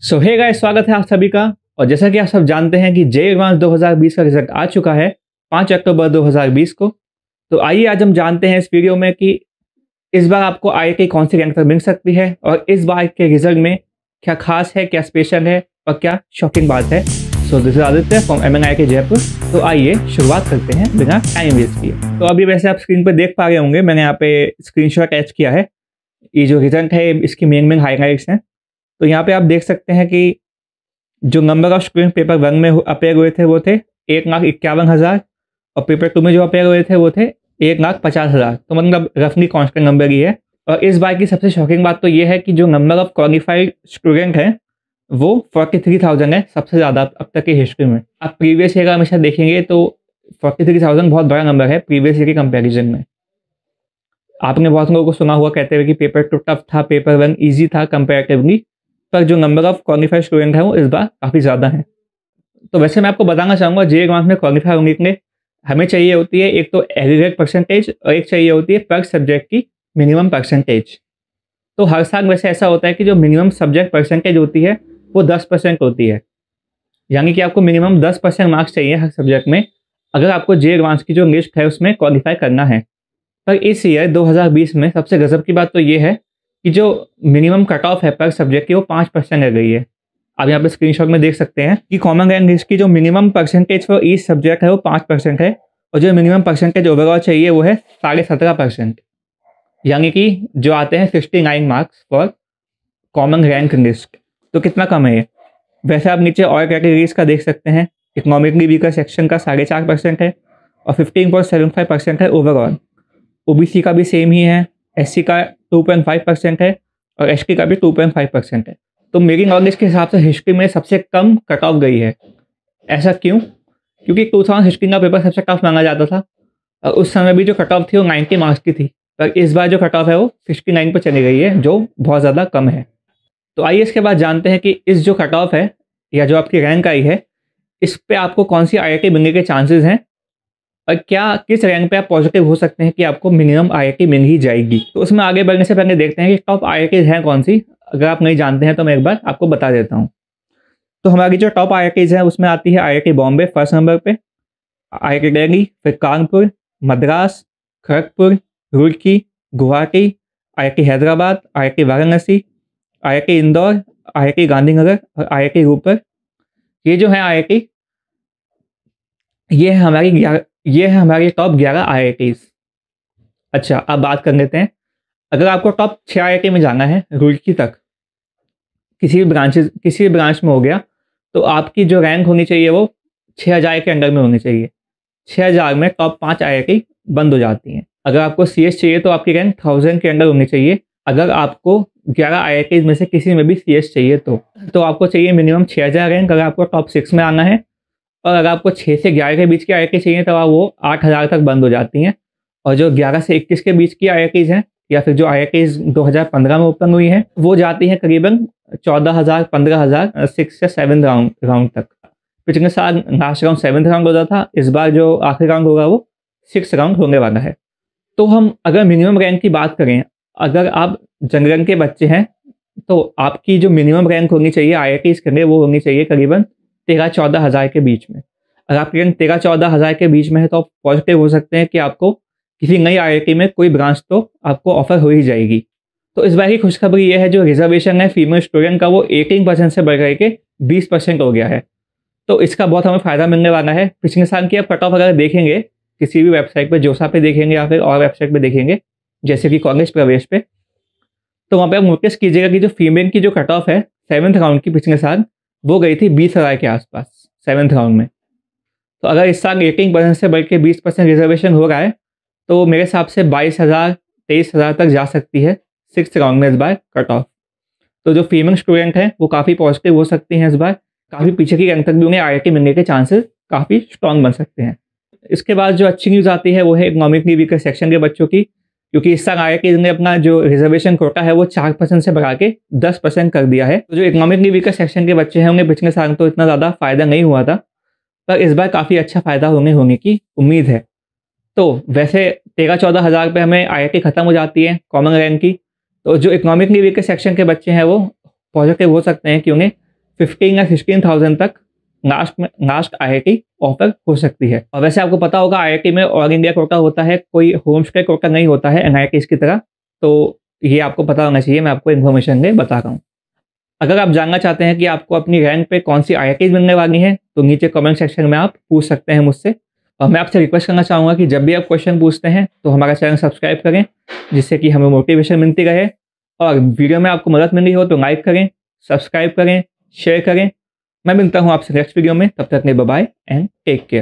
सो hey guys, स्वागत है आप सभी का। और जैसा कि आप सब जानते हैं कि जे एडवांस 2020 का रिजल्ट आ चुका है 5 अक्टूबर 2020 को। तो आइए आज हम जानते हैं इस वीडियो में कि इस बार आपको आईआईटी कौन सी रैंक तक मिल सकती है और इस बार के रिजल्ट में क्या खास है, क्या स्पेशल है और क्या शॉकिंग बात है। So this is Aditya from MNIT Jaipur. तो आइए शुरुआत करते हैं बिना टाइम वेस्ट किए। तो अभी वैसे आप स्क्रीन पर देख पा रहे होंगे, मैंने यहाँ पे स्क्रीनशॉट अटैच किया है। ये जो रिजल्ट है इसकी मेन हाईलाइट्स हैं। तो यहाँ पे आप देख सकते हैं कि जो नंबर ऑफ स्टूडेंट पेपर 1 में अपेयर हुए थे वो थे 1,51,000 और पेपर 2 में जो अपेयर हुए थे वो थे 1,50,000। तो मतलब रफली कांस्टेंट नंबर ही है। और इस बार की सबसे शॉकिंग बात तो ये है कि जो नंबर ऑफ क्वालिफाइड स्टूडेंट हैं वो 43,000 है, सबसे ज़्यादा अब तक की हिस्ट्री में। आप प्रीवियस ईयर का हमेशा देखेंगे तो 43,000 बहुत बड़ा नंबर है प्रीवियस ईयर के कंपेरिजन में। आपने बहुत लोगों को सुना हुआ कहते हुए कि पेपर 2 टफ था, पेपर 1 ईजी था कंपेरेटिवली, पर जो नंबर ऑफ क्वालिफाइड स्टूडेंट है वो इस बार काफ़ी ज़्यादा है। तो वैसे मैं आपको बताना चाहूँगा जे एडवांस में क्वालिफाई होने के लिए हमें चाहिए होती है एक तो एग्रीगेट परसेंटेज और एक चाहिए होती है पर सब्जेक्ट की मिनिमम परसेंटेज। तो हर साल वैसे ऐसा होता है कि जो मिनिमम सब्जेक्ट परसेंटेज होती है वो 10% होती है, यानी कि आपको मिनिमम 10% मार्क्स चाहिए हर सब्जेक्ट में अगर आपको जे एडवांस की जो लिस्ट है उसमें क्वालिफाई करना है। पर इस ईयर 2020 में सबसे गजब की बात तो ये है कि जो मिनिमम कट ऑफ है पर सब्जेक्ट की वो 5% रह गई है। आप यहाँ पे स्क्रीनशॉट में देख सकते हैं कि कॉमन रैंक लिस्ट की जो minimum percentage for each subject है वो 5% है और जो मिनिमम परसेंटेज ओवरऑल चाहिए वो है 17.5%, यानी कि जो आते हैं 69 marks for common rank list. तो कितना कम है ये। वैसे आप नीचे और कैटेगरीज का देख सकते हैं। इकोनॉमिकली वीकर सेक्शन का 4.5% है और 15.75% है ओवरऑल। ओबीसी का भी सेम ही है, एससी का 2.5% है और एसटी का भी 2.5% है। तो मेरी नॉलेज के हिसाब से हिस्ट्री में सबसे कम कट ऑफ गई है। ऐसा क्यों? क्योंकि 2000 हिस्ट्री का पेपर सबसे टफ माना जाता था और उस समय भी जो कट ऑफ थी वो 90 मार्क्स की थी, पर इस बार जो कट ऑफ है वो 69 पर चली गई है, जो बहुत ज़्यादा कम है। तो आइए इसके बाद जानते हैं कि इस जो कट ऑफ है या जो आपकी रैंक आई है इस पे आपको कौन सी आईआईटी मिलने के चांसेस हैं और क्या किस रैंक पे आप पॉजिटिव हो सकते हैं कि आपको मिनिमम आईआईटी मिल ही जाएगी। तो उसमें आगे बढ़ने से पहले देखते हैं कि टॉप आईआईटीज हैं कौन सी। अगर आप नहीं जानते हैं तो मैं एक बार आपको बता देता हूँ। तो हमारी जो टॉप आईआईटीज है उसमें आती है आईआईटी बॉम्बे फर्स्ट नंबर पे, आईआईटी दिल्ली, फिर Kanpur, Madras, Kharagpur, Roorkee, Guwahati, IIT Hyderabad, IIT Varanasi, IIT Indore, IIT Gandhinagar और आईआईटी रूपर। ये जो है आईआईटी ये है हमारी टॉप 11 आईआईटीज। अच्छा, अब बात कर लेते हैं। अगर आपको टॉप 6 आईआईटी में जाना है रुड़की तक, किसी भी ब्रांच में हो गया, तो आपकी जो रैंक होनी चाहिए वो 6,000 के अंडर में होनी चाहिए। 6,000 में टॉप 5 आईआईटी बंद हो जाती हैं। अगर आपको सीएस चाहिए तो आपकी रैंक 1000 के अंडर होनी चाहिए। अगर आपको 11 आईआईटीज में से किसी में भी सीएस चाहिए तो आपको चाहिए मिनिमम 6,000 रैंक अगर आपको टॉप 6 में आना है। और अगर आपको 6 से 11 के बीच की आईआईटी चाहिए तो वो 8,000 तक बंद हो जाती हैं। और जो 11 से 21 के बीच की आईआईटीज़ हैं या फिर जो आईआईटीज़ 2015 में ओपन हुई हैं वो जाती हैं करीबन 14,000 15,000 6 से 7 राउंड तक। पिछले साल लास्ट राउंड 7th राउंड होता था, इस बार जो आखिरी राउंड होगा वो 6 राउंड होने वाला है। तो हम अगर मिनिमम रैंक की बात करें, अगर आप जनरल के बच्चे हैं तो आपकी जो मिनिमम रैंक होनी चाहिए आईआईटीज़ के लिए वो होनी चाहिए करीबन 13-14 हज़ार के बीच में। अगर आपकी रैंक 13-14 हज़ार के बीच में है तो आप पॉजिटिव हो सकते हैं कि आपको किसी नई आईआईटी में कोई ब्रांच तो आपको ऑफर हो ही जाएगी। तो इस बार की खुशखबरी ये है, जो रिजर्वेशन है फीमेल स्टूडेंट का वो 18% से बढ़ के 20% हो गया है। तो इसका बहुत हमें फ़ायदा मिलने वाला है। पिछले साल की आप कट ऑफ अगर देखेंगे किसी भी वेबसाइट पे, जोसा पे देखेंगे या फिर और वेबसाइट पे देखेंगे जैसे कि कॉलेज प्रवेश पे, तो वहाँ पे आप नोटिस कीजिएगा कि जो फीमेल की जो कट ऑफ है 7th राउंड की पिछले साल वो गई थी 20,000 के आसपास 7th राउंड में। तो अगर इस साल 18% से बढ़ के 20% रिजर्वेशन हो रहा है तो मेरे हिसाब से 22,000 23,000 तक जा सकती है 6th राउंड में इस बार कट ऑफ। तो जो फीमेल स्टूडेंट हैं वो काफ़ी पॉजिटिव हो सकती हैं इस बार। काफ़ी पीछे की रैंक तक भी उन्हें आईआईटी मिलने के चांसेस काफ़ी स्ट्रॉन्ग बन सकते हैं। इसके बाद जो अच्छी न्यूज़ आती है वो है इकोनॉमिकली वीकर सेक्शन के बच्चों की, क्योंकि इस साल आईआईटी ने अपना जो रिजर्वेशन कोटा है वो 4% से बढ़ा के 10% कर दिया है। तो जो इकोनॉमिकली वीकर सेक्शन के बच्चे हैं उन्हें पिछले साल तो इतना ज़्यादा फ़ायदा नहीं हुआ था, पर इस बार काफ़ी अच्छा फ़ायदा होने की उम्मीद है। तो वैसे 13-14 हज़ार पे हमें आईआईटी ख़त्म हो जाती है कॉमन रैंक की। तो जो इकोनॉमिकली वीकर सेक्शन के बच्चे हैं वो पॉजिटिव हो सकते हैं कि उन्हें 15 या 16,000 तक लास्ट IIT ऑफर हो सकती है। और वैसे आपको पता होगा IIT में ऑल इंडिया कोटा होता है, कोई होम स्टे कोटा नहीं होता है NITs की तरह। तो ये आपको पता होना चाहिए, मैं आपको इन्फॉर्मेशन में बता रहा हूँ। अगर आप जानना चाहते हैं कि आपको अपनी रैंक पे कौन सी IITs मिलने वाली हैं, तो नीचे कमेंट सेक्शन में आप पूछ सकते हैं मुझसे। और मैं आपसे रिक्वेस्ट करना चाहूँगा कि जब भी आप क्वेश्चन पूछते हैं तो हमारा चैनल सब्सक्राइब करें, जिससे कि हमें मोटिवेशन मिलती रहे। और वीडियो में आपको मदद मिली हो तो लाइक करें, सब्सक्राइब करें, शेयर करें। मैं मिलता हूँ आपसे नेक्स्ट वीडियो में, तब तक के लिए bye bye and take care.